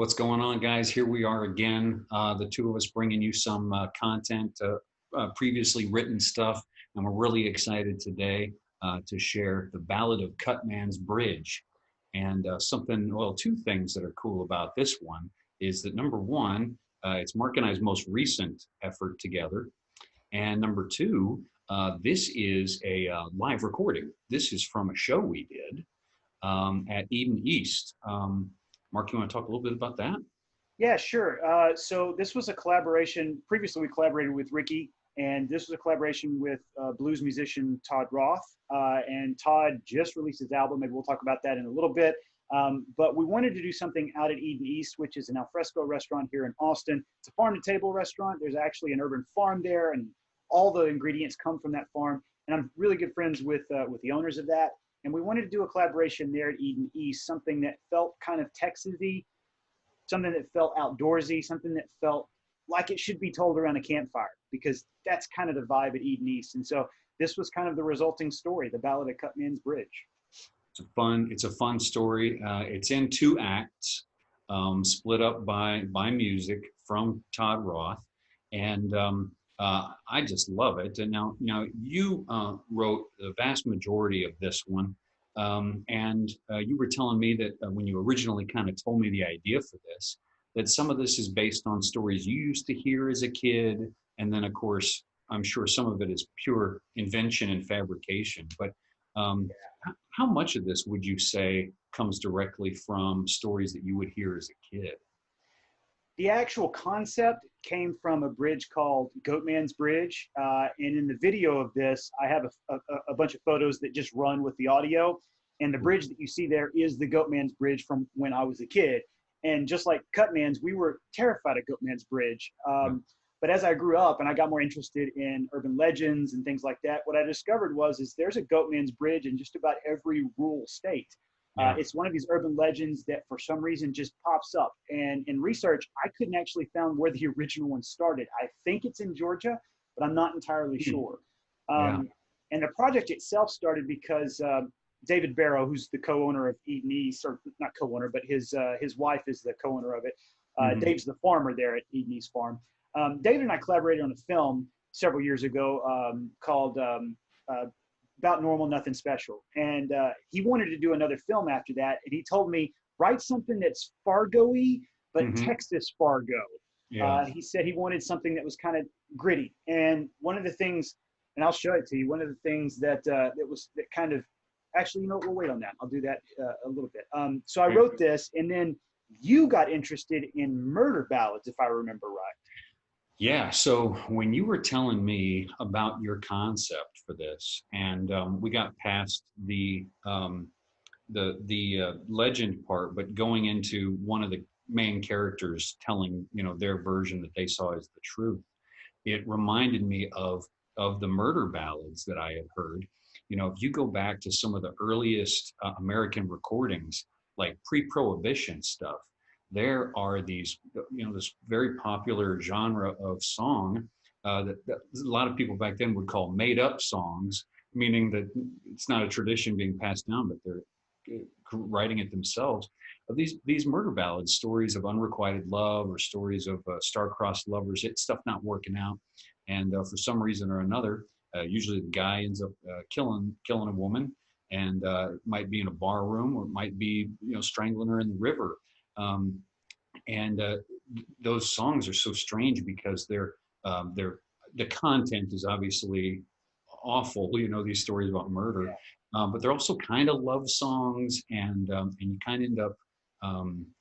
What's going on, guys? Here we are again, the two of us bringing you some content, previously written stuff, and we're really excited today to share the Ballad of Cutman's Bridge. And two things that are cool about this one is that number one, it's Mark and I's most recent effort together, and number two, this is a live recording. This is from a show we did at Eden East. Mark, you want to talk a little bit about that? Yeah, sure. So this was a collaboration. Previously, we collaborated with Ricky, and this was a collaboration with blues musician Todd Roth. And Todd just released his album. Maybe we'll talk about that in a little bit. But we wanted to do something out at Eden East, which is an alfresco restaurant here in Austin. It's a farm-to-table restaurant. There's actually an urban farm there, and all the ingredients come from that farm. And I'm really good friends with the owners of that. And we wanted to do a collaboration there at Eden East, something that felt kind of Texas-y, something that felt outdoorsy, something that felt like it should be told around a campfire, because that's kind of the vibe at Eden East. And so this was kind of the resulting story, the Ballad of Cutman's Bridge. It's a fun story. It's in two acts, split up by music from Todd Roth. And I just love it. And now you wrote the vast majority of this one. And you were telling me that when you originally kind of told me the idea for this, that some of this is based on stories you used to hear as a kid. And then, of course, I'm sure some of it is pure invention and fabrication. But how much of this would you say comes directly from stories that you would hear as a kid? The actual concept came from a bridge called Goatman's Bridge. And in the video of this, I have a bunch of photos that just run with the audio. And the bridge that you see there is the Goatman's Bridge from when I was a kid. And just like Cutman's, we were terrified of Goatman's Bridge. But as I grew up and I got more interested in urban legends and things like that, what I discovered is there's a Goatman's Bridge in just about every rural state. It's one of these urban legends that for some reason just pops up. And in research, I couldn't actually find where the original one started. I think it's in Georgia, but I'm not entirely sure. And the project itself started because David Barrow, who's the co-owner of Eden East, or not co-owner, but his wife is the co-owner of it. Dave's the farmer there at Eden East Farm. David and I collaborated on a film several years ago called Bout Normal, Nothin Special. And he wanted to do another film after that. And he told me, write something that's Fargo-y, but Texas Fargo. He said he wanted something that was kind of gritty. And one of the things, and I'll show it to you, one of the things that actually, we'll wait on that. I'll do that a little bit. So I wrote this, and then you got interested in murder ballads, if I remember right. Yeah, so when you were telling me about your concept for this, and we got past the legend part, but going into one of the main characters telling their version that they saw as the truth, it reminded me of the murder ballads that I had heard. If you go back to some of the earliest American recordings, like pre-Prohibition stuff, there are these, this very popular genre of song that a lot of people back then would call made up songs, meaning that it's not a tradition being passed down, but they're writing it themselves. These murder ballads, stories of unrequited love or stories of star-crossed lovers, stuff not working out. And for some reason or another, usually the guy ends up killing a woman, and it might be in a bar room, or it might be, strangling her in the river. Those songs are so strange because the content is obviously awful. These stories about murder, but they're also kind of love songs, and you kind of end up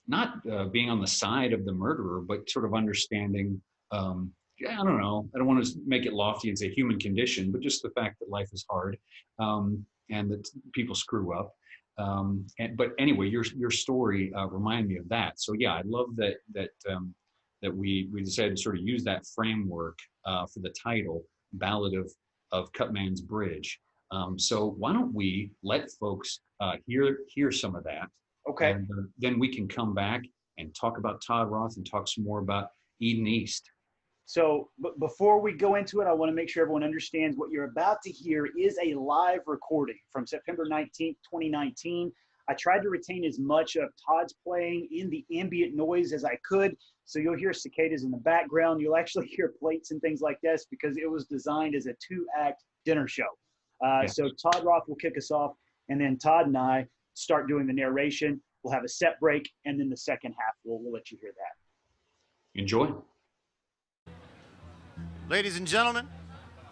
not being on the side of the murderer, but sort of understanding. I don't know. I don't want to make it lofty and say human condition, but just the fact that life is hard, and that people screw up. But anyway, your story reminded me of that. So yeah, I love that we decided to sort of use that framework for the title, Ballad of Cutman's Bridge. So why don't we let folks hear some of that? Okay. And then we can come back and talk about Todd Roth and talk some more about Eden East. So before we go into it, I want to make sure everyone understands what you're about to hear is a live recording from September 19th, 2019. I tried to retain as much of Todd's playing in the ambient noise as I could. So you'll hear cicadas in the background. You'll actually hear plates and things like this because it was designed as a 2-act dinner show. So Todd Roth will kick us off, and then Todd and I start doing the narration. We'll have a set break, and then the second half, we'll let you hear that. Enjoy. Ladies and gentlemen,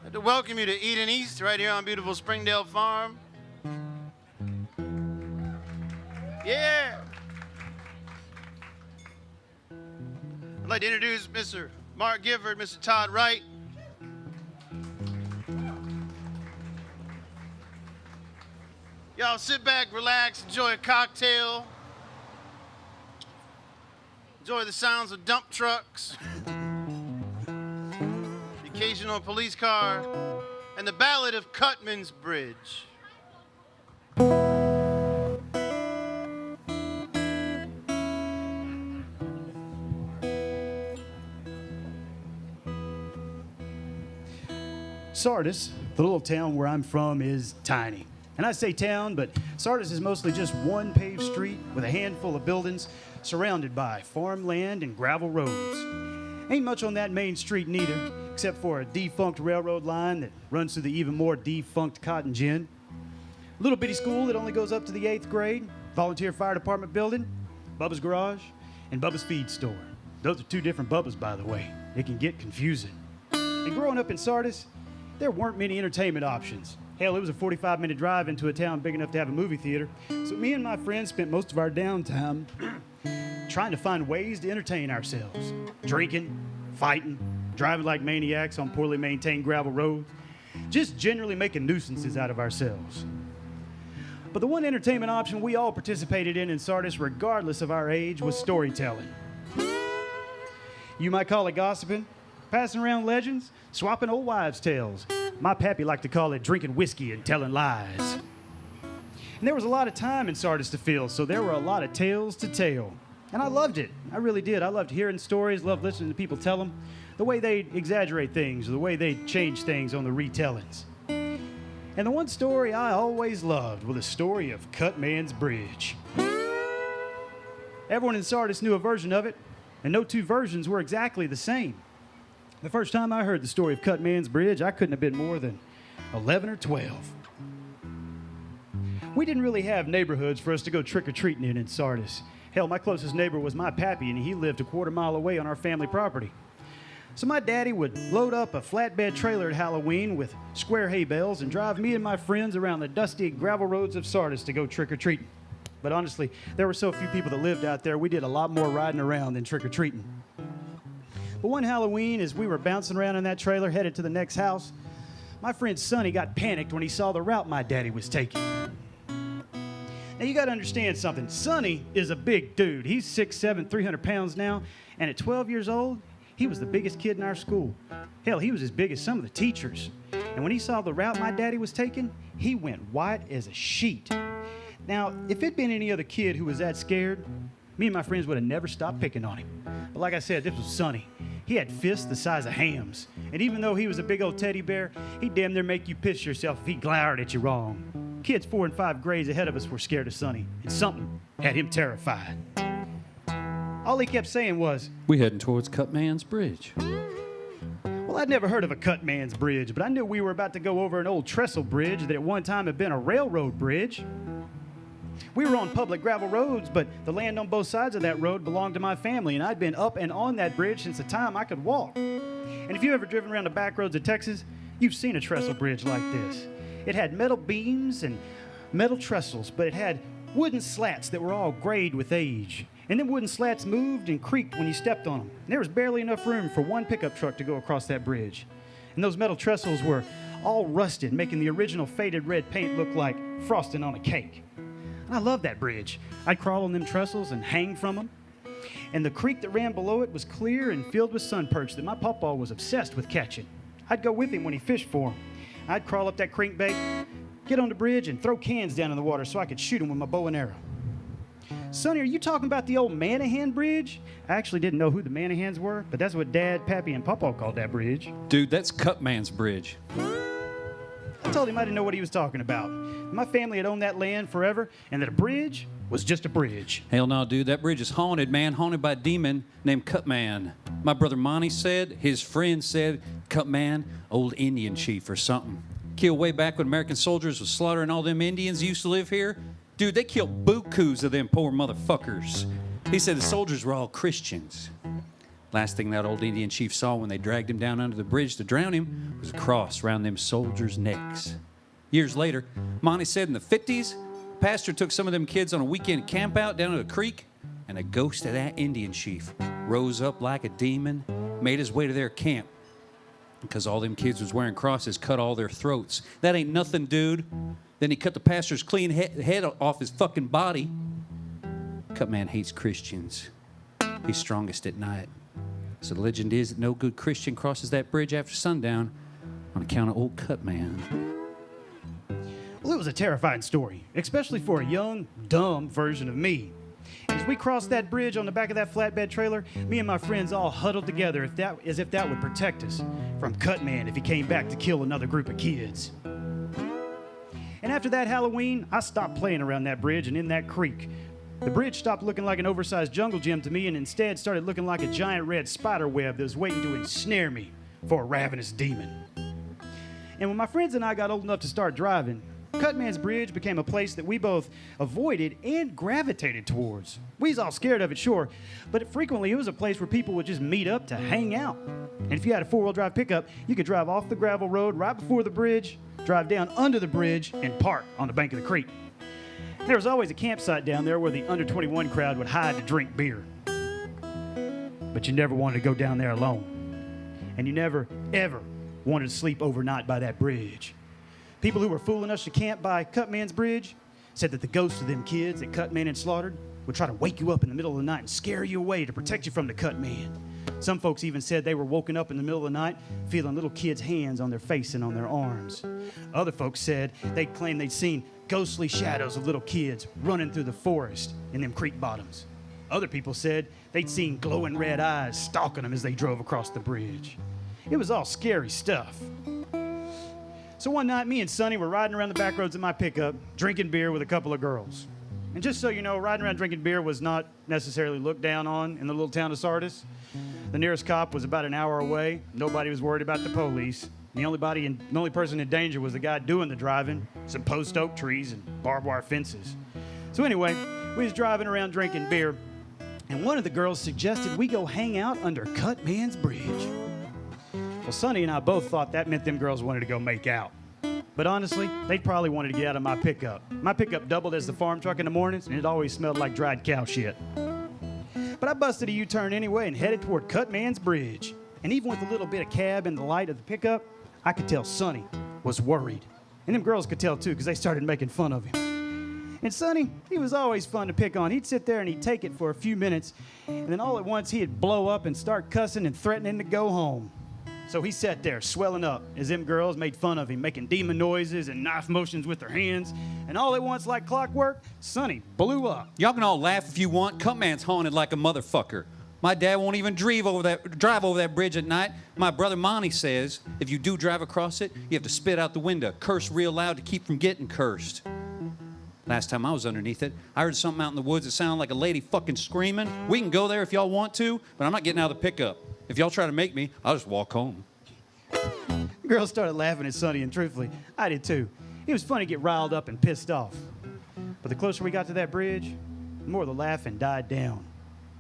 I'd like to welcome you to Eden East right here on beautiful Springdale Farm. Yeah! I'd like to introduce Mr. Mark Gifford, Mr. Todd Wright. Y'all sit back, relax, enjoy a cocktail. Enjoy the sounds of dump trucks, the occasional police car, and the Ballad of Cutman's Bridge. Sardis, the little town where I'm from, is tiny. And I say town, but Sardis is mostly just one paved street with a handful of buildings surrounded by farmland and gravel roads. Ain't much on that main street neither, except for a defunct railroad line that runs through the even more defunct cotton gin. A little bitty school that only goes up to the 8th grade, volunteer fire department building, Bubba's garage, and Bubba's feed store. Those are 2 different Bubbas, by the way. It can get confusing. And growing up in Sardis, there weren't many entertainment options. Hell, it was a 45-minute drive into a town big enough to have a movie theater. So me and my friends spent most of our downtime trying to find ways to entertain ourselves. Drinking, fighting, driving like maniacs on poorly maintained gravel roads. Just generally making nuisances out of ourselves. But the one entertainment option we all participated in Sardis, regardless of our age, was storytelling. You might call it gossiping, passing around legends, swapping old wives' tales. My pappy liked to call it drinking whiskey and telling lies. And there was a lot of time in Sardis to fill, so there were a lot of tales to tell. And I loved it. I really did. I loved hearing stories, loved listening to people tell them, the way they exaggerate things, the way they change things on the retellings. And the one story I always loved was the story of Cutman's Bridge. Everyone in Sardis knew a version of it, and no 2 versions were exactly the same. The first time I heard the story of Cutman's Bridge, I couldn't have been more than 11 or 12. We didn't really have neighborhoods for us to go trick-or-treating in Sardis. Hell, my closest neighbor was my pappy, and he lived a quarter mile away on our family property. So my daddy would load up a flatbed trailer at Halloween with square hay bales and drive me and my friends around the dusty gravel roads of Sardis to go trick-or-treating. But honestly, there were so few people that lived out there, we did a lot more riding around than trick-or-treating. But one Halloween, as we were bouncing around in that trailer headed to the next house, my friend Sonny got panicked when he saw the route my daddy was taking. Now you gotta understand something. Sonny is a big dude. He's 6'7", 300 pounds now, and at 12 years old, he was the biggest kid in our school. Hell, he was as big as some of the teachers. And when he saw the route my daddy was taking, he went white as a sheet. Now, if it'd been any other kid who was that scared, me and my friends would have never stopped picking on him. But like I said, this was Sonny. He had fists the size of hams. And even though he was a big old teddy bear, he'd damn near make you piss yourself if he glowered at you wrong. Kids 4 and 5 grades ahead of us were scared of Sonny, and something had him terrified. All he kept saying was, "We heading towards Cutman's Bridge." Well, I'd never heard of a Cutman's Bridge, but I knew we were about to go over an old trestle bridge that at one time had been a railroad bridge. We were on public gravel roads, but the land on both sides of that road belonged to my family, and I'd been up and on that bridge since the time I could walk. And if you've ever driven around the back roads of Texas, you've seen a trestle bridge like this. It had metal beams and metal trestles, but it had wooden slats that were all grayed with age. And them wooden slats moved and creaked when you stepped on them. And there was barely enough room for one pickup truck to go across that bridge. And those metal trestles were all rusted, making the original faded red paint look like frosting on a cake. And I loved that bridge. I'd crawl on them trestles and hang from them. And the creek that ran below it was clear and filled with sun perch that my pawpaw was obsessed with catching. I'd go with him when he fished for them. I'd crawl up that crankbait, get on the bridge, and throw cans down in the water so I could shoot them with my bow and arrow. Sonny, are you talking about the old Manahan Bridge? I actually didn't know who the Manahans were, but that's what Dad, Pappy, and Pawpaw called that bridge. Dude, that's Cutman's Bridge. I told told him I didn't know what he was talking about. My family had owned that land forever, and that a bridge was just a bridge. Hell no, dude. That bridge is haunted, man. Haunted by a demon named Cutman. My brother Monty said, his friend said, Cutman, old Indian chief or something. Killed way back when American soldiers was slaughtering all them Indians used to live here. Dude, they killed bukus of them poor motherfuckers. He said the soldiers were all Christians. Last thing that old Indian chief saw when they dragged him down under the bridge to drown him was a cross around them soldiers' necks. Years later, Monty said in the 50s, pastor took some of them kids on a weekend camp out down at a creek, and a ghost of that Indian chief rose up like a demon, made his way to their camp. Because all them kids was wearing crosses, cut all their throats. That ain't nothing, dude. Then he cut the pastor's clean head off his fucking body. Cutman hates Christians. He's strongest at night. So the legend is that no good Christian crosses that bridge after sundown on account of old Cutman. Well, it was a terrifying story, especially for a young, dumb version of me. As we crossed that bridge on the back of that flatbed trailer, me and my friends all huddled together as if that would protect us from Cutman if he came back to kill another group of kids. And after that Halloween, I stopped playing around that bridge and in that creek. The bridge stopped looking like an oversized jungle gym to me and instead started looking like a giant red spider web that was waiting to ensnare me for a ravenous demon. And when my friends and I got old enough to start driving, Cutman's Bridge became a place that we both avoided and gravitated towards. We was all scared of it, sure, but frequently it was a place where people would just meet up to hang out. And if you had a four-wheel drive pickup, you could drive off the gravel road right before the bridge, drive down under the bridge, and park on the bank of the creek. There was always a campsite down there where the under 21 crowd would hide to drink beer. But you never wanted to go down there alone. And you never, ever wanted to sleep overnight by that bridge. People who were fooling us to camp by Cutman's Bridge said that the ghosts of them kids that Cutman had slaughtered would try to wake you up in the middle of the night and scare you away to protect you from the Cutman. Some folks even said they were woken up in the middle of the night feeling little kids' hands on their face and on their arms. Other folks said they'd claimed they'd seen ghostly shadows of little kids running through the forest in them creek bottoms. Other people said they'd seen glowing red eyes stalking them as they drove across the bridge. It was all scary stuff. So one night, me and Sonny were riding around the back roads in my pickup, drinking beer with a couple of girls. And just so you know, riding around drinking beer was not necessarily looked down on in the little town of Sardis. The nearest cop was about an hour away. Nobody was worried about the police. The only person in danger was the guy doing the driving, some post oak trees and barbed wire fences. So anyway, we was driving around drinking beer, and one of the girls suggested we go hang out under Cutman's Bridge. Well, Sonny and I both thought that meant them girls wanted to go make out. But honestly, they probably wanted to get out of my pickup. My pickup doubled as the farm truck in the mornings, and it always smelled like dried cow shit. But I busted a U-turn anyway and headed toward Cutman's Bridge. And even with a little bit of cab in the light of the pickup, I could tell Sonny was worried. And them girls could tell too, because they started making fun of him. And Sonny, he was always fun to pick on. He'd sit there and he'd take it for a few minutes, and then all at once he'd blow up and start cussing and threatening to go home. So he sat there, swelling up, as them girls made fun of him, making demon noises and knife motions with their hands. And all at once, like clockwork, Sonny blew up. Y'all can all laugh if you want. Cutman's haunted like a motherfucker. My dad won't even drive over that bridge at night. My brother Monty says if you do drive across it, you have to spit out the window, curse real loud to keep from getting cursed. Last time I was underneath it, I heard something out in the woods that sounded like a lady fucking screaming. We can go there if y'all want to, but I'm not getting out of the pickup. If y'all try to make me, I'll just walk home. The girls started laughing at Sonny, and truthfully, I did too. It was funny to get riled up and pissed off. But the closer we got to that bridge, the more the laughing died down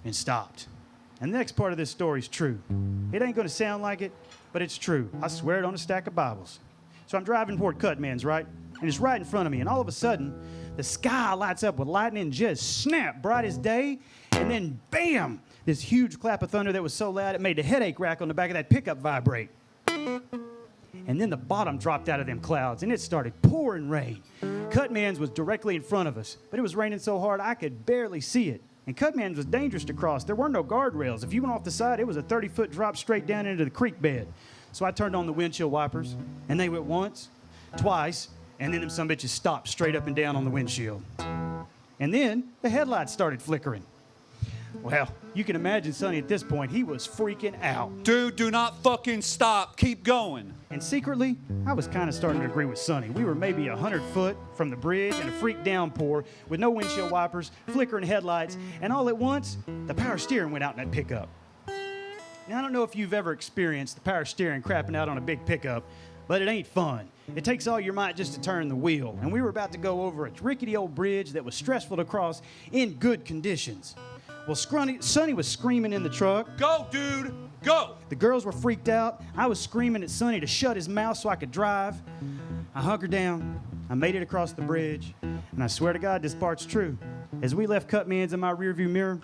and stopped. And the next part of this story is true. It ain't gonna sound like it, but it's true. I swear it on a stack of Bibles. So I'm driving toward Cutman's, right? And it's right in front of me, and all of a sudden, the sky lights up with lightning and just snap, bright as day, and then bam! This huge clap of thunder that was so loud it made the headache rack on the back of that pickup vibrate. And then the bottom dropped out of them clouds, and it started pouring rain. Cutman's was directly in front of us, but it was raining so hard I could barely see it. And Cutman's was dangerous to cross. There were no guardrails. If you went off the side, it was a 30-foot drop straight down into the creek bed. So I turned on the windshield wipers, and they went once, twice, and then them sumbitches stopped straight up and down on the windshield. And then the headlights started flickering. Well, you can imagine Sonny at this point, he was freaking out. Dude, do not fucking stop. Keep going. And secretly, I was kind of starting to agree with Sonny. We were maybe 100 foot from the bridge in a freak downpour with no windshield wipers, flickering headlights, and all at once, the power steering went out in that pickup. Now, I don't know if you've ever experienced the power steering crapping out on a big pickup, but it ain't fun. It takes all your might just to turn the wheel, and we were about to go over a rickety old bridge that was stressful to cross in good conditions. Well, Sonny was screaming in the truck. Go, dude, go. The girls were freaked out. I was screaming at Sonny to shut his mouth so I could drive. I hunkered down. I made it across the bridge, and I swear to God, this part's true. As we left Cutman's in my rearview mirror,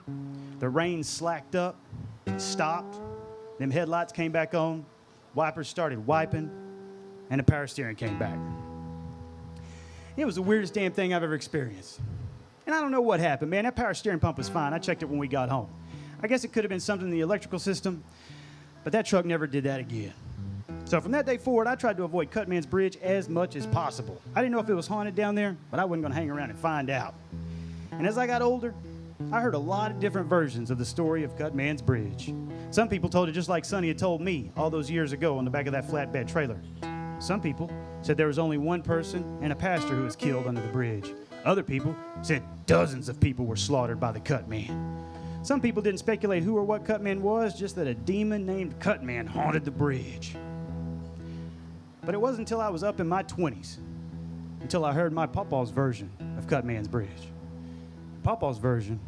the rain slacked up, stopped, them headlights came back on, wipers started wiping, and the power steering came back. It was the weirdest damn thing I've ever experienced. And I don't know what happened, man. That power steering pump was fine. I checked it when we got home. I guess it could have been something in the electrical system, but that truck never did that again. So from that day forward, I tried to avoid Cutman's Bridge as much as possible. I didn't know if it was haunted down there, but I wasn't going to hang around and find out. And as I got older, I heard a lot of different versions of the story of Cutman's Bridge. Some people told it just like Sonny had told me all those years ago on the back of that flatbed trailer. Some people said there was only one person and a pastor who was killed under the bridge. Other people said dozens of people were slaughtered by the Cutman. Some people didn't speculate who or what Cutman was, just that a demon named Cutman haunted the bridge. But it wasn't until I was up in my 20s until I heard my pawpaw's version of Cutman's Bridge. Pawpaw's version,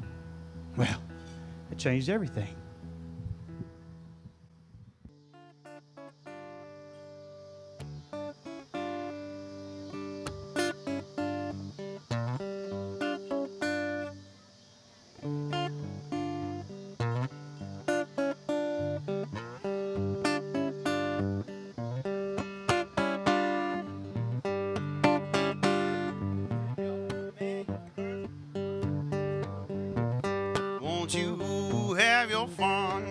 well, it changed everything. Won't you have your fun?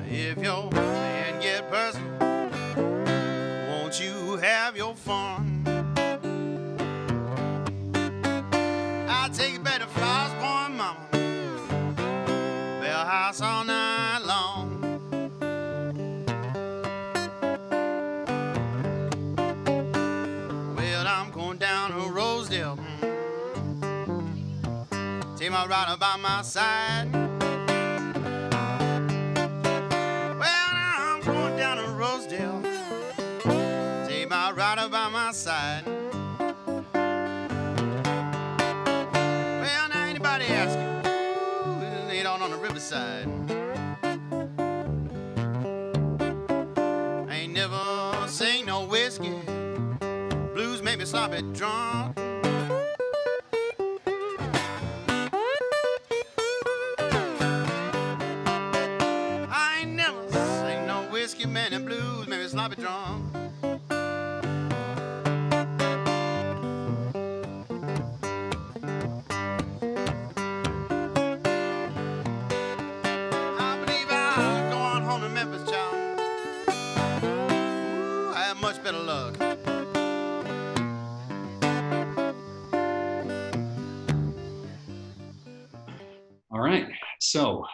If your man get personal, won't you have your fun? I'll take you back to Flowers Point, mama. Bell house all night long. Well, I'm going down to Rosedale. Take my rider by my side. Well, now I'm going down to Rosedale. Take my rider by my side. Well, now anybody ask you, it ain't on the riverside. I ain't never seen no whiskey. Blues make me sloppy drunk. Whiskey, man, and blues, maybe sloppy drunk. I believe I'll go on home to Memphis, child. Ooh, I have much better luck. All right. So,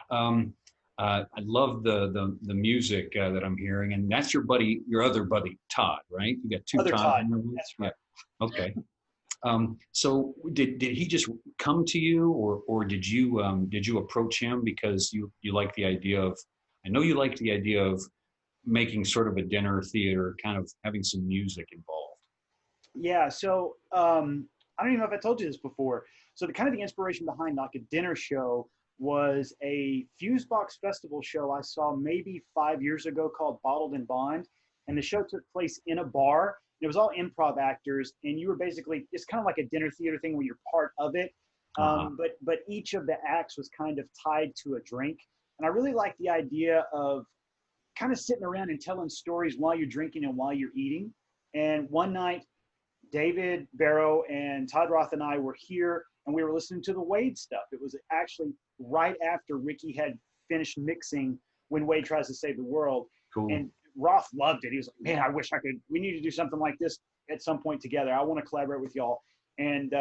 I love the music that I'm hearing, and that's your buddy, your other buddy, Todd, right? You got two Other Todd. That's right. Yeah. Okay. So did he just come to you, or did you approach him because you like the idea of? I know you like the idea of making sort of a dinner theater, kind of having some music involved. Yeah. So I don't even know if I told you this before. So the inspiration behind like a dinner show was a Fusebox Festival show I saw maybe 5 years ago called Bottled and Bond. And the show took place in a bar. It was all improv actors. And you were basically, it's kind of like a dinner theater thing where you're part of it. But each of the acts was kind of tied to a drink. And I really like the idea of kind of sitting around and telling stories while you're drinking and while you're eating. And one night, David Barrow and Todd Roth and I were here and we were listening to the Wade stuff. It was actually right after Ricky had finished mixing When Wade Tries to Save the World. Cool. And Roth loved it. He was like, man, I wish I could, we need to do something like this at some point together. I want to collaborate with y'all. And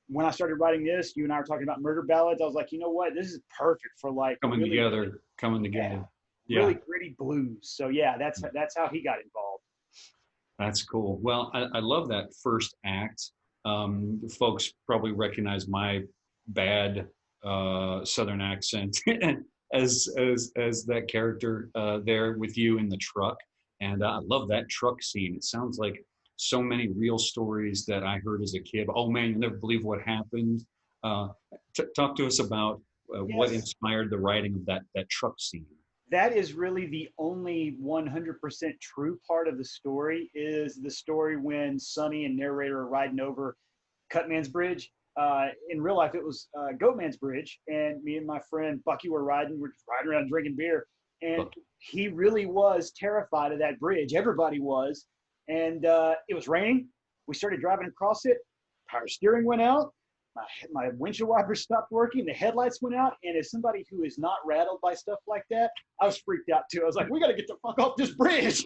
when I started writing this, you and I were talking about murder ballads. I was like, you know what? This is perfect for like coming really, together. Yeah. really gritty blues. So yeah, that's how he got involved. That's cool. Well, I love that first act. Folks probably recognize my bad Southern accent as that character there with you in the truck. And I love that truck scene. It sounds like so many real stories that I heard as a kid. Oh man, you'll never believe what happened. Talk to us about what Yes. inspired the writing of that truck scene. That is really the only 100% true part of the story, is the story when Sonny and narrator are riding over Cutman's Bridge. In real life, it was Goatman's Bridge, and me and my friend Bucky we're just riding around drinking beer, and he really was terrified of that bridge. Everybody was, and it was raining. We started driving across it. Power steering went out. My windshield wipers stopped working. The headlights went out. And as somebody who is not rattled by stuff like that, I was freaked out too. I was like, we got to get the fuck off this bridge.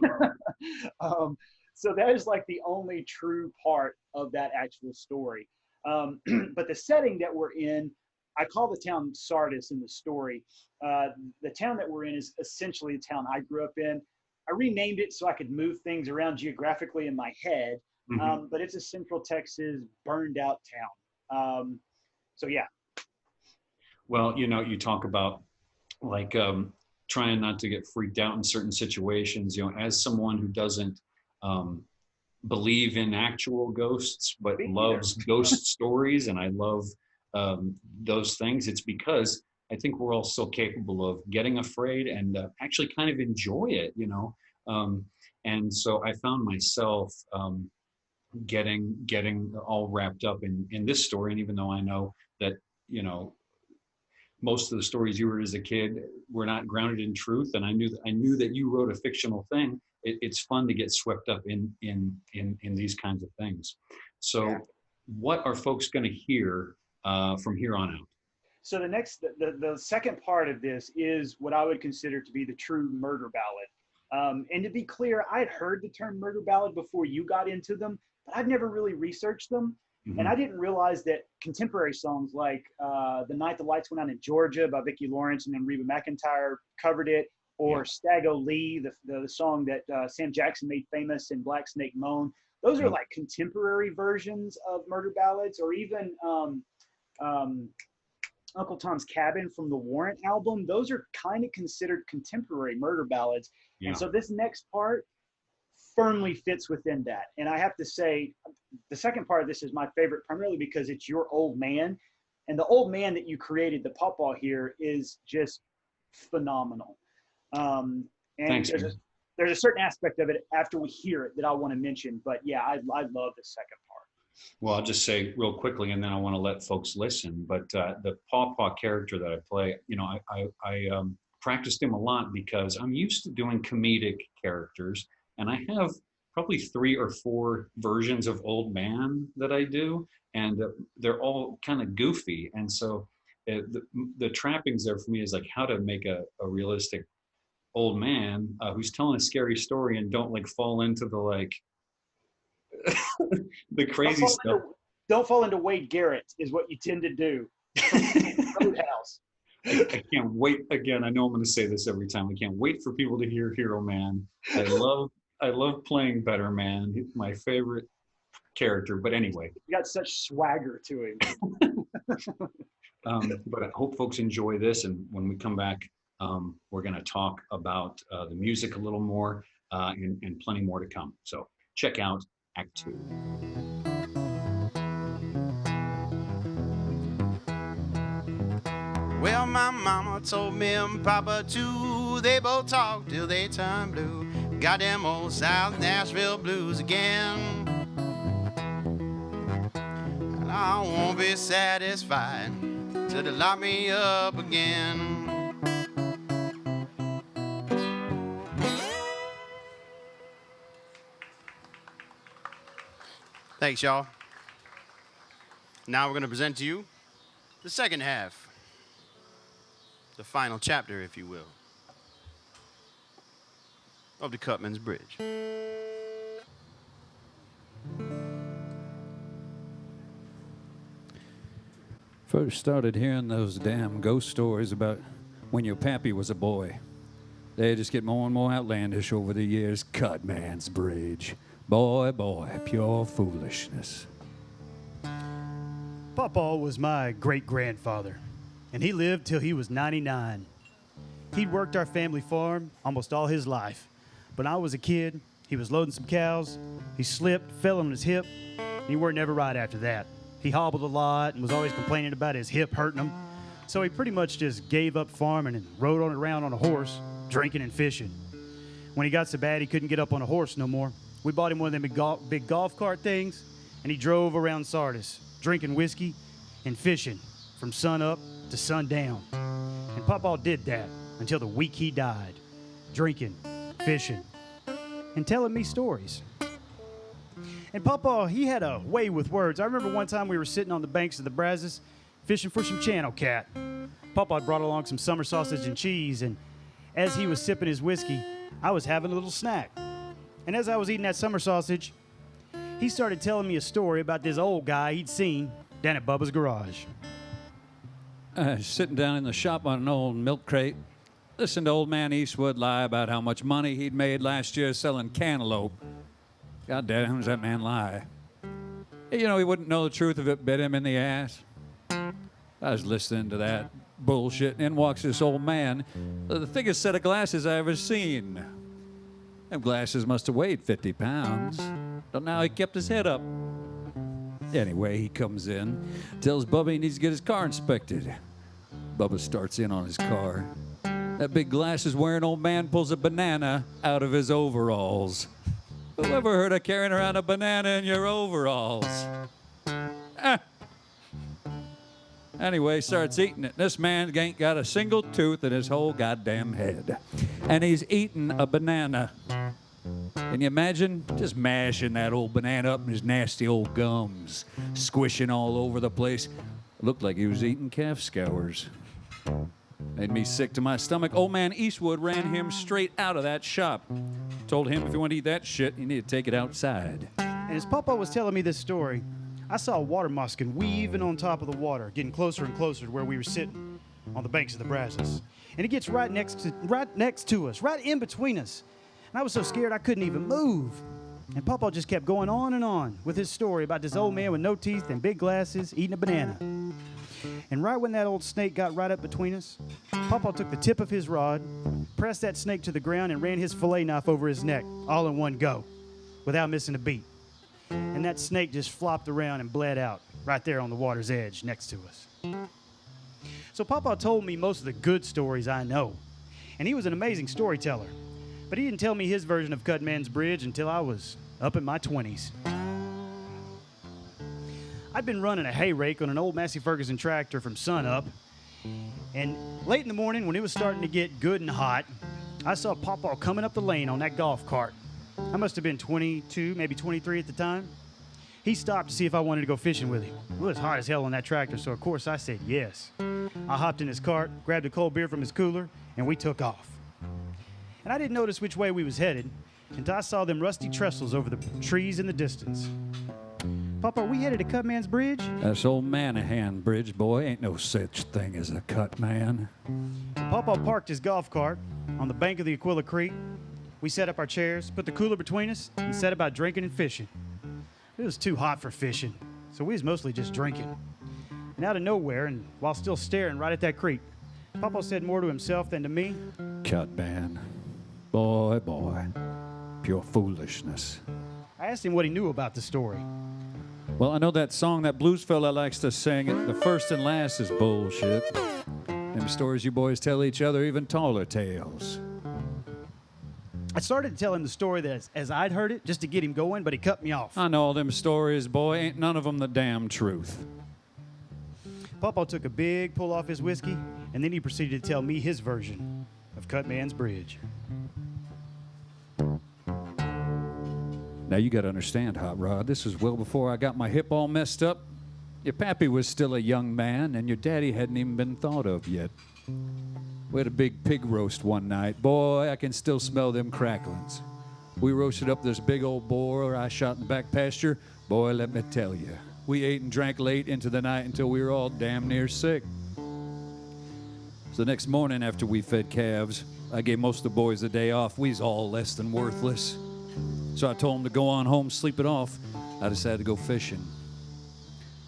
So that is like the only true part of that actual story. But the setting that we're in, I call the town Sardis in the story. The town that we're in is essentially the town I grew up in. I renamed it so I could move things around geographically in my head. But it's a Central Texas burned out town. So yeah. Well, you talk about like trying not to get freaked out in certain situations. As someone who doesn't believe in actual ghosts but loves ghost stories, and I love those things, it's because I think we're all so capable of getting afraid and actually kind of enjoy it, and so I found myself getting all wrapped up in this story. And even though I know that most of the stories you heard as a kid were not grounded in truth, and I knew that you wrote a fictional thing, it's fun to get swept up in these kinds of things. So what are folks going to hear from here on out? So the second part of this is what I would consider to be the true murder ballad. And to be clear, I'd heard the term murder ballad before you got into them, but I'd never really researched them. And I didn't realize that contemporary songs like The Night the Lights Went Out in Georgia by Vicki Lawrence and then Reba McEntire covered it, or Stag O'Lee, the song that Sam Jackson made famous in Black Snake Moan. Those are like contemporary versions of murder ballads, or even Uncle Tom's Cabin from the Warrant album. Those are kind of considered contemporary murder ballads. And so this next part firmly fits within that. And I have to say, the second part of this is my favorite, primarily because it's your old man. And the old man that you created, the pawpaw here, is just phenomenal. And Thanks, there's a certain aspect of it after we hear it that I want to mention. But yeah, I love the second part. Well, I'll just say real quickly, and then I want to let folks listen. But the pawpaw character that I play, I practiced him a lot because I'm used to doing comedic characters, and I have probably 3 or 4 versions of old man that I do, and they're all kind of goofy. And so the trappings there for me is like how to make a realistic old man who's telling a scary story and don't like fall into the like the crazy stuff. Don't fall into Wade Garrett is what you tend to do. Roadhouse. I can't wait. Again, I know I'm going to say this every time. I can't wait for people to hear Hero Man. I love playing Better Man. He's my favorite character. But anyway, you got such swagger to him. But I hope folks enjoy this. And when we come back, we're going to talk about the music a little more and plenty more to come. So check out Act 2. Well, my mama told me and Papa too. They both talk till they turn blue. Got them old South Nashville blues again. And I won't be satisfied till they lock me up again. Thanks, y'all. Now we're going to present to you the second half, the final chapter, if you will, of the Cutman's Bridge. First started hearing those damn ghost stories about when your pappy was a boy. They just get more and more outlandish over the years. Cutman's Bridge. Boy, pure foolishness. Pawpaw was my great-grandfather, and he lived till he was 99. He'd worked our family farm almost all his life. When I was a kid, he was loading some cows. He slipped, fell on his hip, and he weren't never right after that. He hobbled a lot and was always complaining about his hip hurting him. So he pretty much just gave up farming and rode on around on a horse, drinking and fishing. When he got so bad he couldn't get up on a horse no more, we bought him one of them big golf cart things, and he drove around Sardis, drinking whiskey and fishing from sun up to sundown. And Pawpaw did that until the week he died, drinking, fishing, and telling me stories. And Pawpaw, he had a way with words. I remember one time we were sitting on the banks of the Brazos fishing for some channel cat. Pawpaw brought along some summer sausage and cheese, and as he was sipping his whiskey, I was having a little snack. And as I was eating that summer sausage, he started telling me a story about this old guy he'd seen down at Bubba's garage. Sitting down in the shop on an old milk crate, listened to old man Eastwood lie about how much money he'd made last year selling cantaloupe. God damn, does that man lie? You know, he wouldn't know the truth if it bit him in the ass. I was listening to that bullshit, and in walks this old man, the thickest set of glasses I ever seen. Them glasses must have weighed 50 pounds. Don't know how he kept his head up. Anyway, he comes in, tells Bubba he needs to get his car inspected. Bubba starts in on his car. That big glasses-wearing old man pulls a banana out of his overalls. Who ever heard of carrying around a banana in your overalls? Anyway, starts eating it. This man ain't got a single tooth in his whole goddamn head. And he's eating a banana. Can you imagine just mashing that old banana up in his nasty old gums, squishing all over the place? Looked like he was eating calf scours. Made me sick to my stomach. Old man Eastwood ran him straight out of that shop. Told him if you want to eat that shit, you need to take it outside. And as Pawpaw was telling me this story, I saw a water moccasin weaving on top of the water, getting closer and closer to where we were sitting on the banks of the Brazos. And it gets right next to us, right in between us. And I was so scared I couldn't even move. And Pawpaw just kept going on and on with his story about this old man with no teeth and big glasses eating a banana. And right when that old snake got right up between us, Pawpaw took the tip of his rod, pressed that snake to the ground, and ran his fillet knife over his neck, all in one go, without missing a beat. And that snake just flopped around and bled out right there on the water's edge next to us. So Pawpaw told me most of the good stories I know. And he was an amazing storyteller. But he didn't tell me his version of Cutman's Bridge until I was up in my 20s. I'd been running a hay rake on an old Massey Ferguson tractor from sunup. And late in the morning, when it was starting to get good and hot, I saw Pawpaw coming up the lane on that golf cart. I must have been 22, maybe 23 at the time. He stopped to see if I wanted to go fishing with him. It was hot as hell on that tractor, so of course I said yes. I hopped in his cart, grabbed a cold beer from his cooler, and we took off. And I didn't notice which way we was headed until I saw them rusty trestles over the trees in the distance. Pawpaw, we headed to Cutman's Bridge? That's old Manahan Bridge, boy. Ain't no such thing as a cut man. Pawpaw parked his golf cart on the bank of the Aquila Creek. We set up our chairs, put the cooler between us, and set about drinking and fishing. It was too hot for fishing, so we was mostly just drinking. And out of nowhere, and while still staring right at that creek, Pawpaw said more to himself than to me. Cut man. Boy, pure foolishness. I asked him what he knew about the story. Well, I know that song that blues fella likes to sing. The first and last is bullshit. Them stories you boys tell each other, even taller tales. I started to tell him the story that as I'd heard it, just to get him going, but he cut me off. I know all them stories, boy. Ain't none of them the damn truth. Pawpaw took a big pull off his whiskey, and then he proceeded to tell me his version of Cutman's Bridge. Now, you got to understand, Hot Rod, this was well before I got my hip all messed up. Your pappy was still a young man, and your daddy hadn't even been thought of yet. We had a big pig roast one night. Boy, I can still smell them cracklings. We roasted up this big old boar I shot in the back pasture. Boy, let me tell you, We ate and drank late into the night until we were all damn near sick. So the next morning after we fed calves, I gave most of the boys a day off. We was all less than worthless. So I told them to go on home, sleep it off. I decided to go fishing.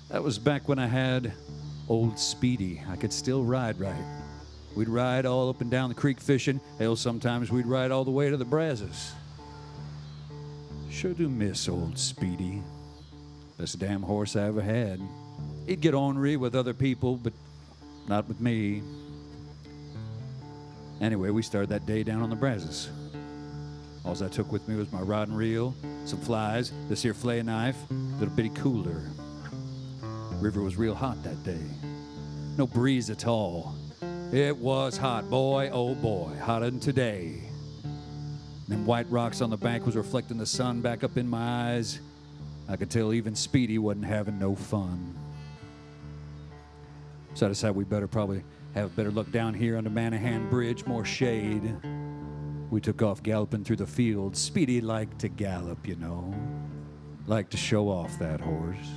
That was back when I had old Speedy. I could still ride right. We'd ride all up and down the creek fishing. Hell, sometimes we'd ride all the way to the Brazos. Sure do miss old Speedy. Best damn horse I ever had. He'd get ornery with other people, but not with me. Anyway, we started that day down on the Brazos. All I took with me was my rod and reel, some flies, this here fillet knife, a little bitty cooler. River was real hot that day. No breeze at all. It was hot, boy, oh boy, hotter than today. Them white rocks on the bank was reflecting the sun back up in my eyes. I could tell even Speedy wasn't having no fun. So I decided we better probably have better look down here on the Manahan Bridge, more shade. We took off galloping through the fields. Speedy liked to gallop, you know. Liked to show off that horse.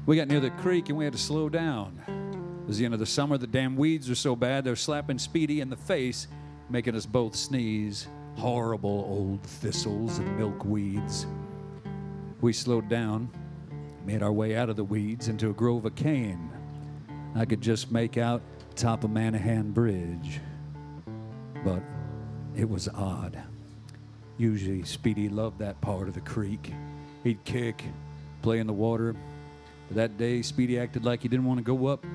We got near the creek and we had to slow down. It was the end of the summer. The damn weeds were so bad they're slapping Speedy in the face, making us both sneeze. Horrible old thistles and milkweeds. We slowed down, made our way out of the weeds into a grove of cane. I could just make out the top of Manahan Bridge. But it was odd. Usually Speedy loved that part of the creek. He'd kick, play in the water. But that day, Speedy acted like he didn't want to go up.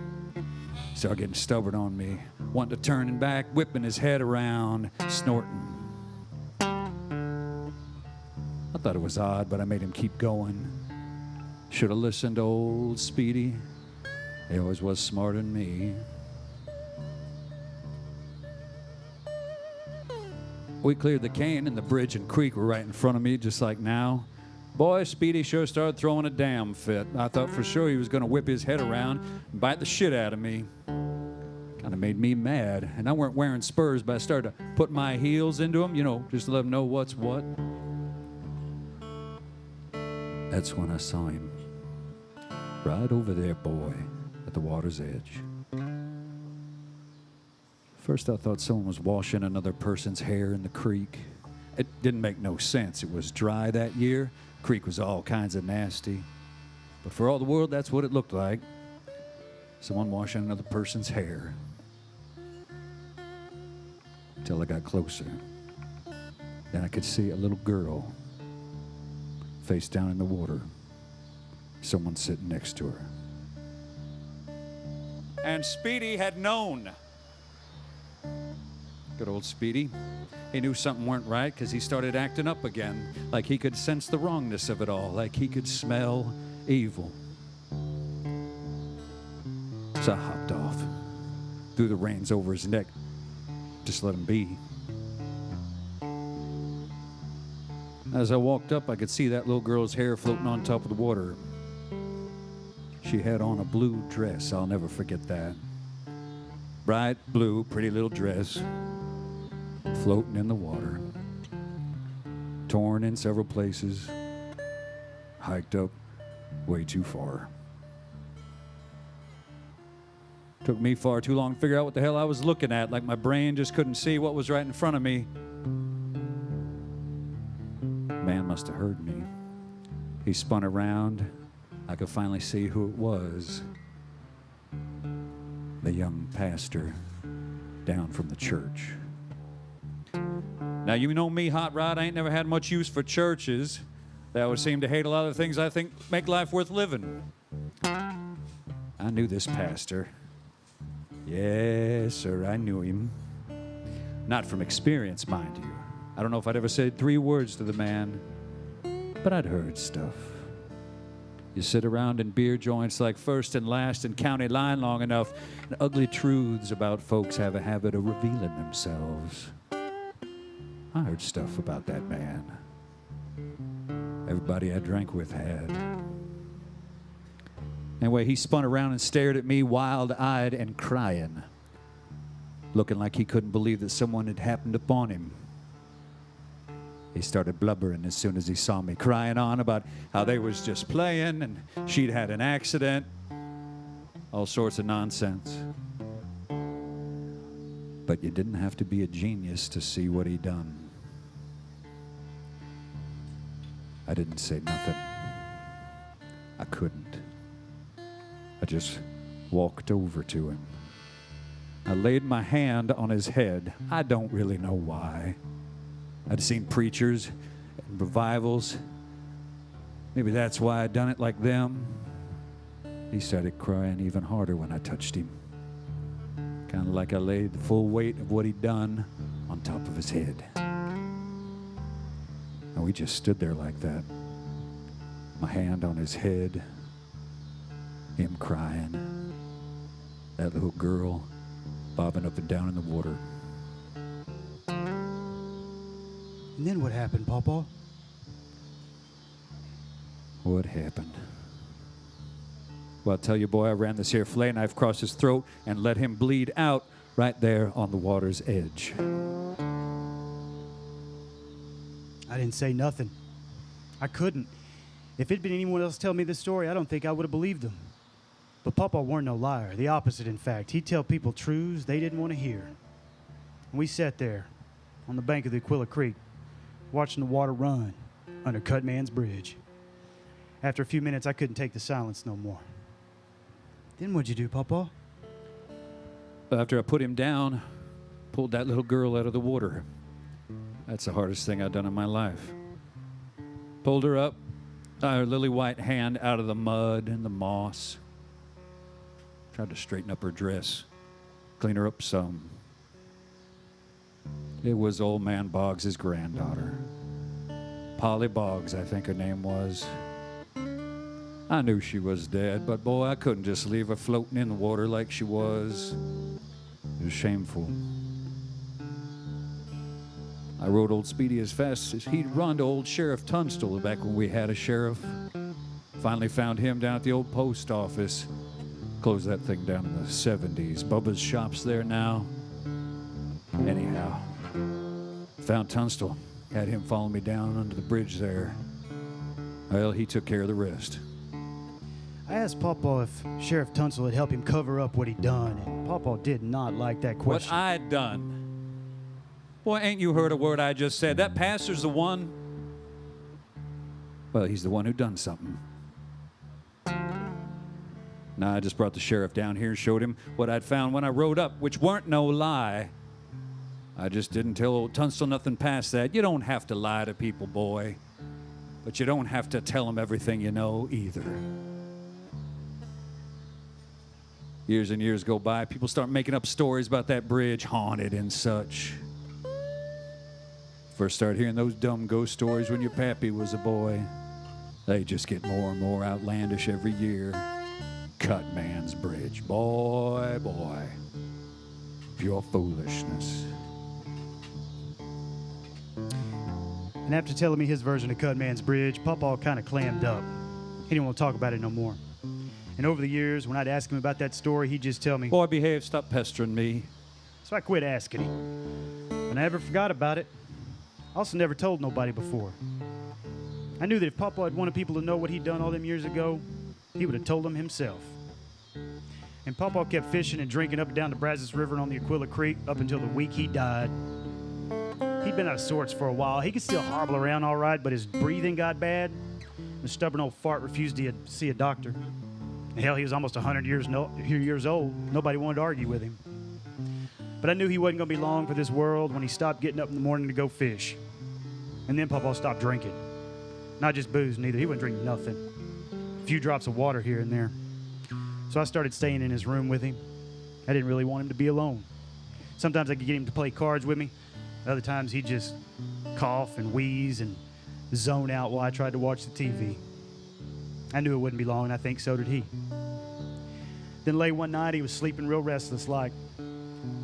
He started getting stubborn on me, wanting to turn back, whipping his head around, snorting. I thought it was odd, but I made him keep going. Should have listened to old Speedy. He always was smarter than me. We cleared the cane, and the bridge and creek were right in front of me, just like now. Boy, Speedy sure started throwing a damn fit. I thought for sure he was going to whip his head around and bite the shit out of me. Kind of made me mad. And I weren't wearing spurs, but I started to put my heels into him, you know, just to let him know what's what. That's when I saw him. Right over there, boy, at the water's edge. First, I thought someone was washing another person's hair in the creek. It didn't make no sense. It was dry that year. Creek was all kinds of nasty. But for all the world, that's what it looked like. Someone washing another person's hair. Until I got closer. Then I could see a little girl face down in the water. Someone sitting next to her. And Speedy had known. Good old Speedy. He knew something weren't right because he started acting up again, like he could sense the wrongness of it all, like he could smell evil. So I hopped off, threw the reins over his neck, just let him be. As I walked up, I could see that little girl's hair floating on top of the water. She had on a blue dress. I'll never forget that. Bright blue, pretty little dress, floating in the water. Torn in several places. Hiked up way too far. Took me far too long to figure out what the hell I was looking at, like my brain just couldn't see what was right in front of me. Man must have heard me. He spun around. I could finally see who it was. The young pastor down from the church. Now, you know me, Hot Rod, I ain't never had much use for churches. They always seem to hate a lot of the things I think make life worth living. I knew this pastor. Yes, sir, I knew him. Not from experience, mind you. I don't know if I'd ever said 3 words to the man, but I'd heard stuff. You sit around in beer joints like First and Last and County Line long enough, and ugly truths about folks have a habit of revealing themselves. I heard stuff about that man. Everybody I drank with had. Anyway, he spun around and stared at me wild-eyed and crying, looking like he couldn't believe that someone had happened upon him. He started blubbering as soon as he saw me, crying on about how they was just playing and she'd had an accident. All sorts of nonsense. But you didn't have to be a genius to see what he done. I didn't say nothing. I couldn't. I just walked over to him. I laid my hand on his head. I don't really know why. I'd seen preachers and revivals. Maybe that's why I'd done it like them. He started crying even harder when I touched him. Kind of like I laid the full weight of what he'd done on top of his head. And we just stood there like that. My hand on his head. Him crying. That little girl bobbing up and down in the water. And then what happened, Pawpaw? What happened? Well, I'll tell you, boy, I ran this here fillet knife across his throat and let him bleed out right there on the water's edge. I didn't say nothing. I couldn't. If it'd been anyone else telling me this story, I don't think I would have believed him. But Pawpaw weren't no liar. The opposite, in fact. He'd tell people truths they didn't want to hear. And we sat there on the bank of the Aquila Creek, watching the water run under Cutman's bridge. After a few minutes, I couldn't take the silence no more. Then what'd you do, Pawpaw? After I put him down, pulled that little girl out of the water. That's the hardest thing I've done in my life. Pulled her up, her lily white hand out of the mud and the moss. Tried to straighten up her dress, clean her up some. It was old man Boggs' granddaughter. Polly Boggs, I think her name was. I knew she was dead, but boy, I couldn't just leave her floating in the water like she was. It was shameful. I rode old Speedy as fast as he'd run to old Sheriff Tunstall back when we had a sheriff. Finally found him down at the old post office. Closed that thing down in the 70s. Bubba's shop's there now. Anyhow, found Tunstall. Had him follow me down under the bridge there. Well, he took care of the rest. I asked Pawpaw if Sheriff Tunstall had helped him cover up what he'd done, and Pawpaw did not like that question. What I'd done? Boy, ain't you heard a word I just said? That pastor's the one. Well, he's the one who done something. Now, I just brought the sheriff down here and showed him what I'd found when I rode up, which weren't no lie. I just didn't tell old Tunstall nothing past that. You don't have to lie to people, boy. But you don't have to tell them everything you know either. Years and years go by, people start making up stories about that bridge, haunted and such. First start hearing those dumb ghost stories when your pappy was a boy. They just get more and more outlandish every year. Cutman's bridge, boy, boy. Pure foolishness. And after telling me his version of Cutman's bridge, Pawpaw kind of clammed up. He didn't want to talk about it no more. And over the years, when I'd ask him about that story, he'd just tell me, Boy, behave, stop pestering me. So I quit asking him. But I never forgot about it. I also never told nobody before. I knew that if Pawpaw had wanted people to know what he'd done all them years ago, he would have told them himself. And Pawpaw kept fishing and drinking up and down the Brazos River and on the Aquila Creek up until the week he died. He'd been out of sorts for a while. He could still hobble around all right, but his breathing got bad. The stubborn old fart refused to see a doctor. Hell, he was almost 100 years old. Nobody wanted to argue with him. But I knew he wasn't going to be long for this world when he stopped getting up in the morning to go fish. And then Pawpaw stopped drinking. Not just booze, neither. He wouldn't drink nothing. A few drops of water here and there. So I started staying in his room with him. I didn't really want him to be alone. Sometimes I could get him to play cards with me. Other times he'd just cough and wheeze and zone out while I tried to watch the TV. I knew it wouldn't be long, and I think so did he. Then late one night, he was sleeping real restless, like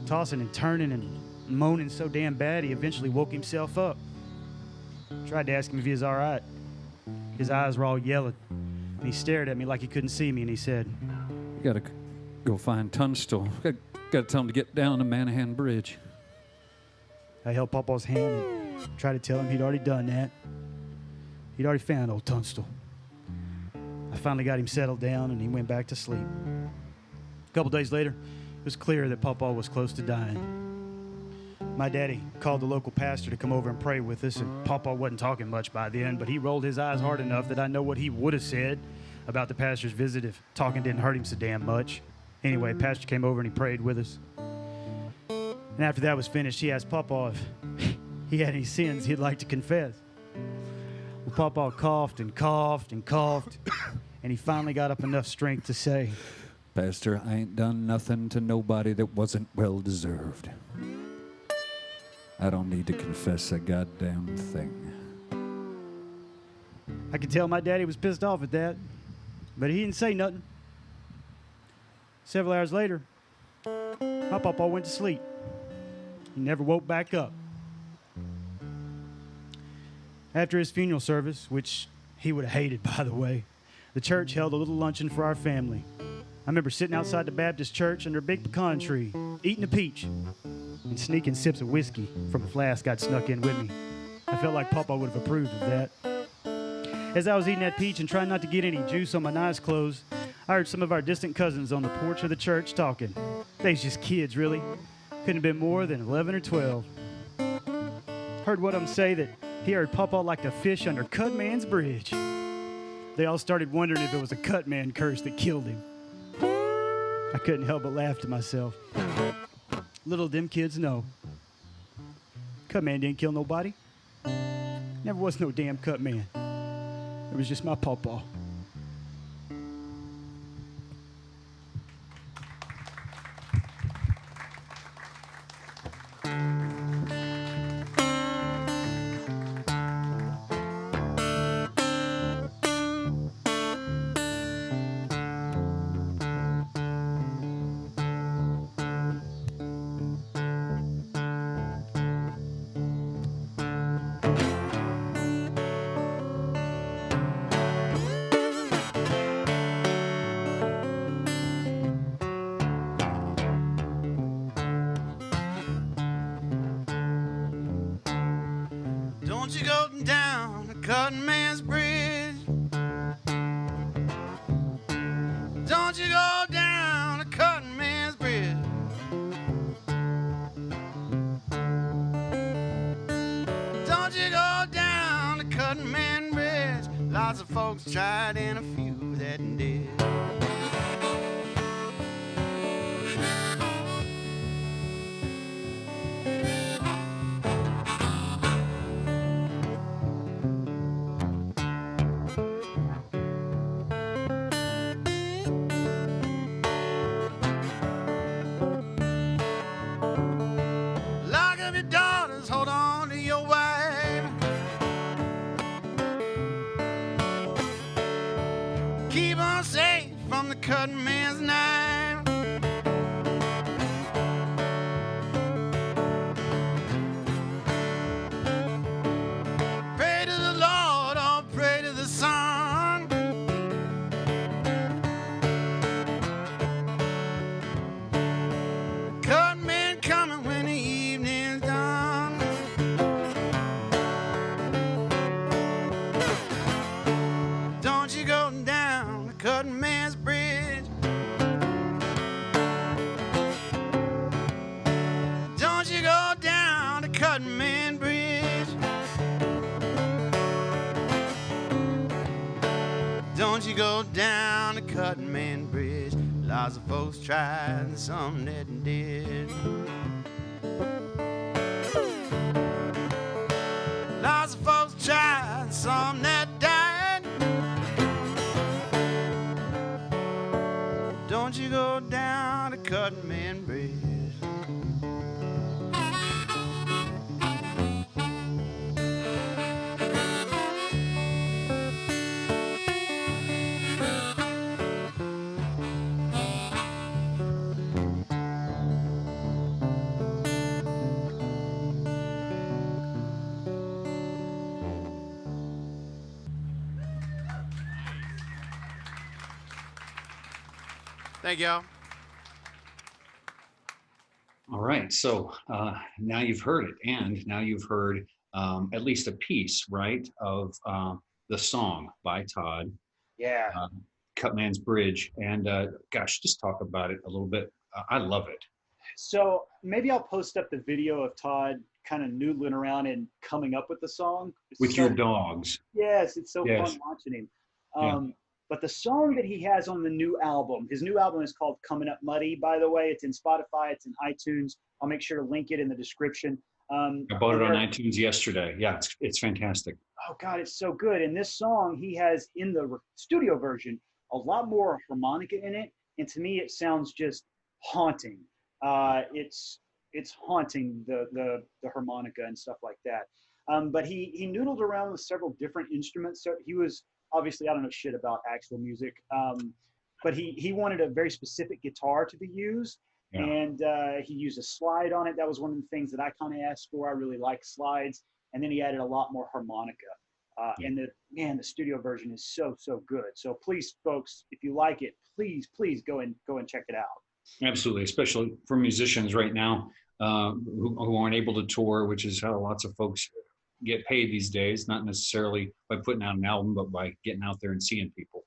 tossing and turning and moaning so damn bad, he eventually woke himself up. Tried to ask him if he was all right. His eyes were all yellow, and he stared at me like he couldn't see me, and he said, You gotta go find Tunstall. Gotta tell him to get down to Manahan Bridge. I held Pawpaw's hand, and Tried to tell him he'd already done that. He'd already found old Tunstall. I finally got him settled down, and he went back to sleep. A couple days later, it was clear that Pawpaw was close to dying. My daddy called the local pastor to come over and pray with us, and Pawpaw wasn't talking much by then, but he rolled his eyes hard enough that I know what he would have said about the pastor's visit if talking didn't hurt him so damn much. Anyway, pastor came over and he prayed with us. And after that was finished, he asked Pawpaw if he had any sins he'd like to confess. Well, Pawpaw coughed and coughed and coughed, and he finally got up enough strength to say, Pastor, I ain't done nothing to nobody that wasn't well deserved. I don't need to confess a goddamn thing. I could tell my daddy was pissed off at that, but he didn't say nothing. Several hours later, my Pawpaw went to sleep. He never woke back up. After his funeral service, which he would have hated, by the way, the church held a little luncheon for our family. I remember sitting outside the Baptist church under a big pecan tree, eating a peach, and sneaking sips of whiskey from a flask I'd snuck in with me. I felt like Pawpaw would have approved of that. As I was eating that peach and trying not to get any juice on my nice clothes, I heard some of our distant cousins on the porch of the church talking. They's just kids, really. Couldn't have been more than 11 or 12. Heard one of them say that he heard Pawpaw like to fish under Cutman's bridge. They all started wondering if it was a Cutman curse that killed him. I couldn't help but laugh to myself. Little them kids know. Cutman didn't kill nobody. Never was no damn Cutman. It was just my Pawpaw. Don't you go down the Cutman's bridge. Don't you go down the Cutman's bridge. Don't you go down the Cutman bridge. Lots of folks tried and a few that did. Lock up your daughters, hold on to your wife. Keep on safe from the Cutman's knife. Pray to the Lord or pray to the sun. Cutman coming when the evening's done. Don't you go down the Cutman's bridge. Don't you go down the Cutman bridge. Don't you go down the Cutman bridge. Lots of folks tried and some that did. Lots of folks tried and some that died. Don't you go down the Cutman bridge. Thank y'all. All right, so now you've heard it, and now you've heard at least a piece, right, of the song by Todd, Yeah. Cutman's Bridge. And gosh, just talk about it a little bit. I love it. So maybe I'll post up the video of Todd kind of noodling around and coming up with the song. With your dogs. Yes, it's so Yes. fun watching him. Yeah. But the song that he has on the new album, his new album is called Comin Up Muddy, by the way. It's in Spotify, it's in iTunes. I'll make sure to link it in the description. I bought it on iTunes yesterday. Yeah, it's fantastic. Oh God, it's so good. And this song, he has in the studio version a lot more harmonica in it, and to me, it sounds just haunting. It's haunting the harmonica and stuff like that. But he noodled around with several different instruments. So he was obviously, I don't know shit about actual music, but he wanted a very specific guitar to be used. Yeah. And he used a slide on it. That was one of the things that I kind of asked for. I really like slides. And then he added a lot more harmonica. And the studio version is so good. So please, folks, if you like it, please go and check it out. Absolutely, especially for musicians right now who aren't able to tour, which is how lots of folks get paid these days, not necessarily by putting out an album, but by getting out there and seeing people.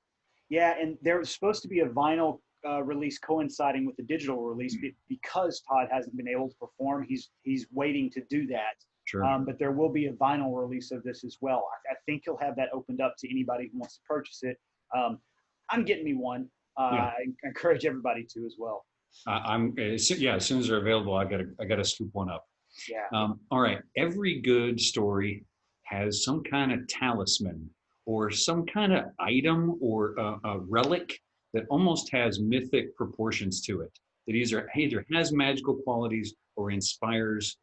Yeah, and there's supposed to be a vinyl release coinciding with the digital release because Todd hasn't been able to perform. He's waiting to do that. Sure. But there will be a vinyl release of this as well. I think he'll have that opened up to anybody who wants to purchase it. I'm getting me one. I encourage everybody to as well. As soon as they're available, I gotta scoop one up. Yeah. All right. Every good story has some kind of talisman or some kind of item or a relic that almost has mythic proportions to it. That either has magical qualities or inspires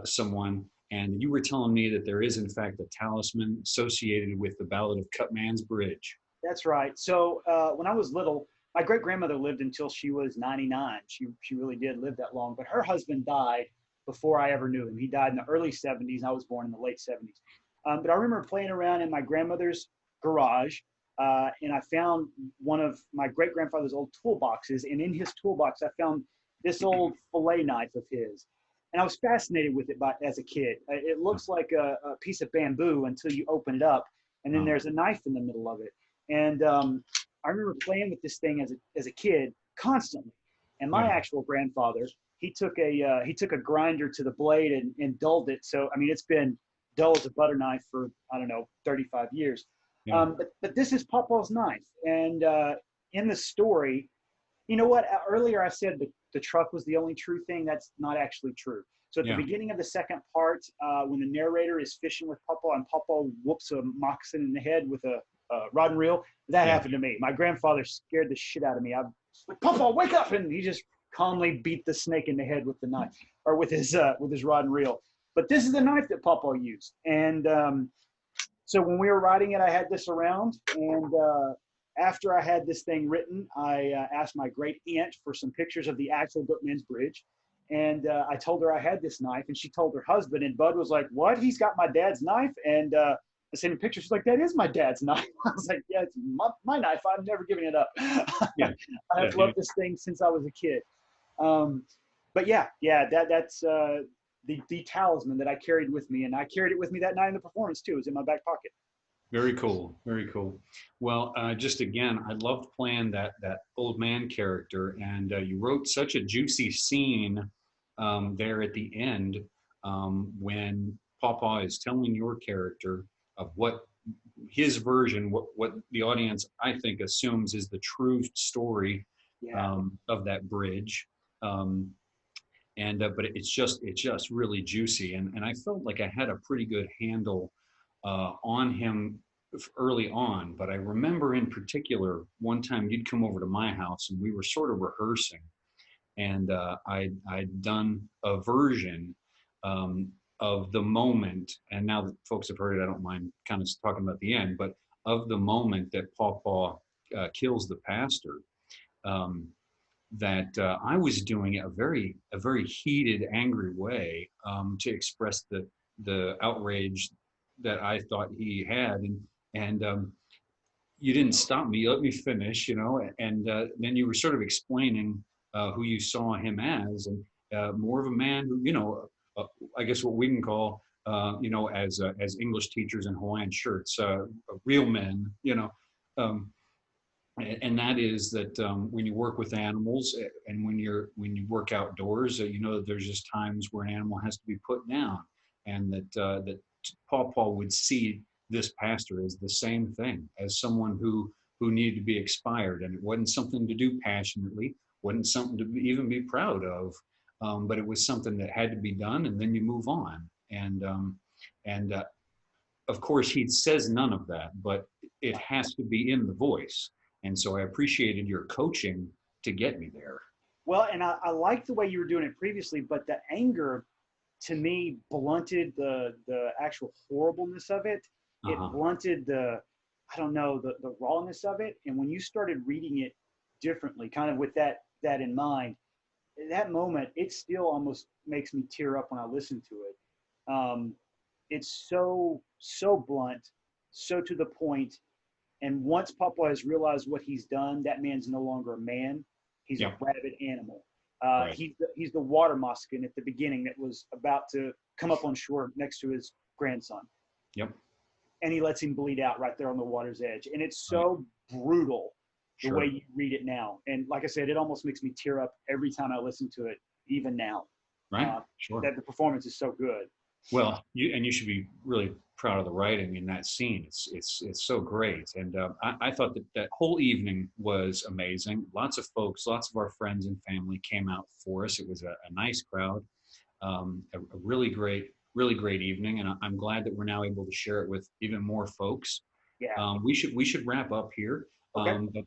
someone. And you were telling me that there is, in fact, a talisman associated with the Ballad of Cutman's Bridge. That's right. So when I was little, my great-grandmother lived until she was 99. She really did live that long. But her husband died before I ever knew him. He died in the early 70s. And I was born in the late 70s. But I remember playing around in my grandmother's garage, and I found one of my great-grandfather's old toolboxes. And in his toolbox, I found this old fillet knife of his. And I was fascinated with it as a kid. It looks like a piece of bamboo until you open it up, and then there's a knife in the middle of it. And I remember playing with this thing as a kid constantly. And my actual grandfather, he took a grinder to the blade and dulled it. So I mean, it's been dull as a butter knife for 35 years. Yeah. But this is Papa's knife, and in the story, you know what? Earlier I said the truck was the only true thing. That's not actually true. So at the beginning of the second part, when the narrator is fishing with Papa and Papa whoops a moccasin in the head with a rod and reel, that happened to me. My grandfather scared the shit out of me. I was like, Papa, wake up! And he just calmly beat the snake in the head with the knife or with his rod and reel. But this is the knife that Papa used. And so when we were writing it, I had this around, and after I had this thing written, I asked my great aunt for some pictures of the actual Cutman's Bridge. And I told her I had this knife, and she told her husband, and Bud was like, what? He's got my dad's knife? And I sent him pictures. She's like, that is my dad's knife. I was like, yeah, it's my knife. I'm never giving it up. Yeah. I've loved this thing since I was a kid. But that's the talisman that I carried with me. And I carried it with me that night in the performance, too. It was in my back pocket. Very cool. Very cool. Well, just again, I loved playing that old man character, and you wrote such a juicy scene there at the end when Papa is telling your character of what his version, what the audience I think assumes is the true story of that bridge. But it's just really juicy, and I felt like I had a pretty good handle on him early on. But I remember in particular one time you'd come over to my house and we were sort of rehearsing, and I'd done a version of the moment, and now that folks have heard it, I don't mind kind of talking about the end, but of the moment that Papa kills the pastor. That I was doing it a very heated, angry way to express the outrage that I thought he had, and you didn't stop me. You let me finish, and then you were sort of explaining who you saw him as, and more of a man who, I guess what we can call as English teachers in Hawaiian shirts, real men, and that is that when you work with animals and when you work outdoors, that there's just times where an animal has to be put down, and that Paw would see this pastor as the same thing, as someone who needed to be expired, and it wasn't something to do passionately, wasn't something to even be proud of, but it was something that had to be done, and then you move on. And of course, he says none of that, but it has to be in the voice. And so I appreciated your coaching to get me there. Well, and I liked the way you were doing it previously, but the anger, to me, blunted the actual horribleness of it. It blunted the rawness of it. And when you started reading it differently, kind of with that in mind, that moment, it still almost makes me tear up when I listen to it. It's so blunt, so to the point. And once Papa has realized what he's done, that man's no longer a man. He's a rabid animal. Right. He's the water mosquito at the beginning that was about to come up on shore next to his grandson. Yep. And he lets him bleed out right there on the water's edge. And it's so brutal the way you read it now. And like I said, it almost makes me tear up every time I listen to it, even now. Right. That the performance is so good. Well, you should be really proud of the writing in that scene. It's so great, and I thought that whole evening was amazing. Lots of folks, lots of our friends and family came out for us. It was a nice crowd, a really great evening, and I'm glad that we're now able to share it with even more folks. Yeah. We should wrap up here. Okay. But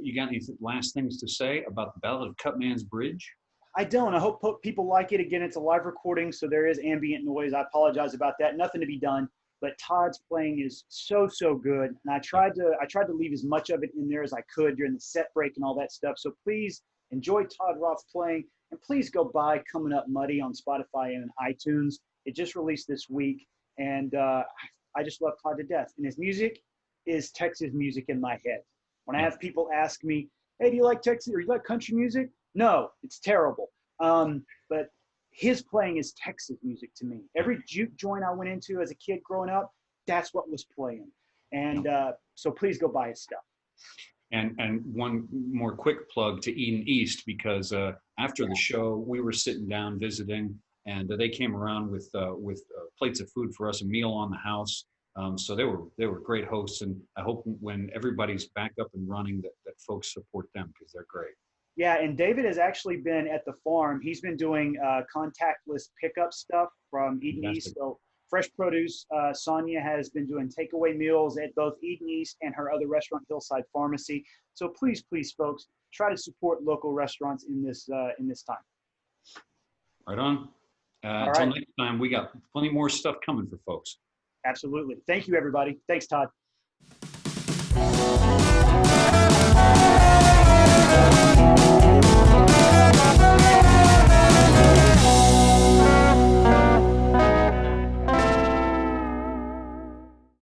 you got any last things to say about the Ballad of Cutman's Bridge? I don't. I hope people like it. Again, it's a live recording, so there is ambient noise. I apologize about that. Nothing to be done. But Todd's playing is so good, and I tried to leave as much of it in there as I could during the set break and all that stuff. So please enjoy Todd Roth playing, and please go buy Comin Up Muddy on Spotify and iTunes. It just released this week, and I just love Todd to death. And his music is Texas music in my head. When I have people ask me, "Hey, do you like Texas or you like country music?" No, it's terrible. But his playing is Texas music to me. Every juke joint I went into as a kid growing up, that's what was playing. And so please go buy his stuff. And one more quick plug to Eden East, because after the show, we were sitting down visiting, and they came around with plates of food for us, a meal on the house. So they were great hosts, and I hope when everybody's back up and running that folks support them, because they're great. Yeah, and David has actually been at the farm. He's been doing contactless pickup stuff from Eden East. So fresh produce. Sonya has been doing takeaway meals at both Eden East and her other restaurant, Hillside Pharmacy. So please, folks, try to support local restaurants in this time. Right on. Until next time, we got plenty more stuff coming for folks. Absolutely. Thank you, everybody. Thanks, Todd.